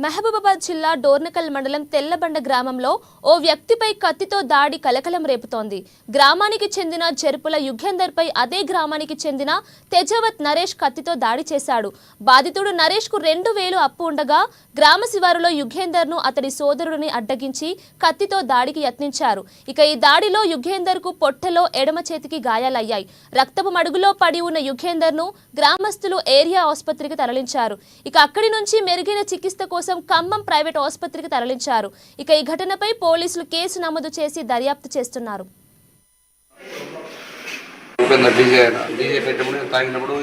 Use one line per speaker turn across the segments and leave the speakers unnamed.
మహబూబాబాద్ జిల్లా డోర్నకల్ మండలం తెల్లబండ గ్రామంలో ఓ వ్యక్తిపై కత్తితో దాడి కలకలం రేపుతోంది. గ్రామానికి చెందిన జరుపుల యుగేందర్పై అదే గ్రామానికి చెందిన తెజవత్ నరేష్ కత్తితో దాడి చేశాడు. బాధితుడు నరేష్కు 2000 అప్పు ఉండగా గ్రామ శివారులో యుగేందర్ను అతడి సోదరుడిని అడ్డగించి కత్తితో దాడికి యత్నించారు. ఇక ఈ దాడిలో యుగేందర్కు పొట్టలో ఎడమ చేతికి గాయాలయ్యాయి. రక్తపు మడుగులో పడి ఉన్న యుగేందర్ను గ్రామస్తులు ఏరియా ఆసుపత్రికి తరలించారు. ఇక అక్కడి నుంచి మెరుగైన చికిత్స కోసం ఖమ్మం ప్రైవేట్ ఆసుపత్రికి తరలించారు. ఇక ఈ ఘటనపై పోలీసులు కేసు నమోదు చేసి దర్యాప్తు చేస్తున్నారు.
డీజే పెట్టినప్పుడు తాగినప్పుడు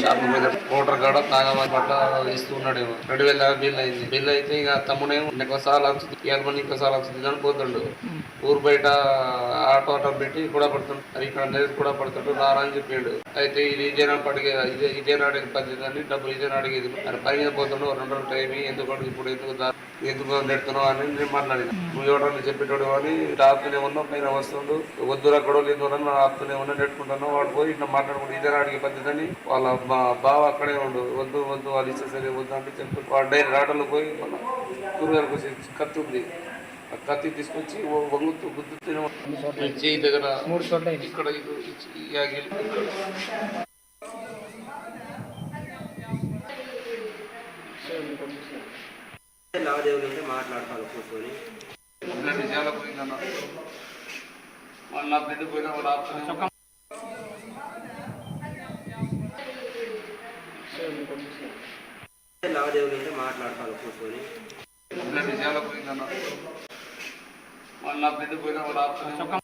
షాప్ మీద మోటార్ కాడ తాగమని పట్ల ఇస్తున్నాడు. 2000 బిల్ అయింది. బిల్ అయితే ఇక తమ్ముడేమో ఇంకోసారి వస్తుంది, ఇంకోసారి వస్తుంది అని పోతుండు. ఊరు బయట ఆటో పెట్టి కూడా పడుతుండు. అది ఇక్కడ నేరు కూడా పడుతుండు రారా అని చెప్పిండు. అయితే ఇది ఇదే నాడికి పద్ధతి అని డబ్బులు ఇదే అడిగేది. అది పని మీద పోతుండు. 2 రోజులు టైం ఎందుకు ఇప్పుడు ఎందుకు నెడుతున్నావు అని నేను మాట్లాడిన. నువ్వు ఎవరన్నా చెప్పేటోడు అని ఆపుతూనే ఉన్నావు. పైన వస్తుండు వద్దురా గొడవ లేదు అని ఆపుతూనే ఉన్నా నెట్టుకుంటున్నావు. వాడు పోయి ఇట్లా మాట్లాడుకుంటూ ఇదే అడిగే పద్ధతి అని వాళ్ళ బావ అక్కడే ఉండు. వద్దు వాళ్ళు ఇస్తే సరే వద్దు అంటే చెప్పి వాడు డైరీ ఆటోలో పోయి మన కూరగాయలకు వచ్చి కత్తి ఉంది. ఆ కత్తి తీసుకొచ్చి వంగుతూ గుద్దుతూనే చేయి దగ్గర 3 చోట్ల ఇక్కడ
లావాదేవీలు మాట్లాడతాను కూర్చొని
పోయిందన్న వాళ్ళ బిడ్డ పోయినా వాడు ఆపుతాను.
లావాదేవీలు మాట్లాడతాను కూర్చొని
పోయిందన్న వాళ్ళ బిడ్డ పోయినా వాడు ఆపుతాను.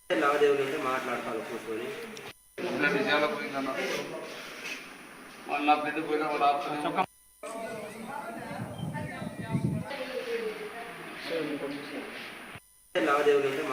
లావాదేవీలు మాట్లాడతాను కూర్చొని
పోయిందన్న వాళ్ళ బిడ్డ పోయినా వాడు ఆపుతాను.
లావాదేవీలు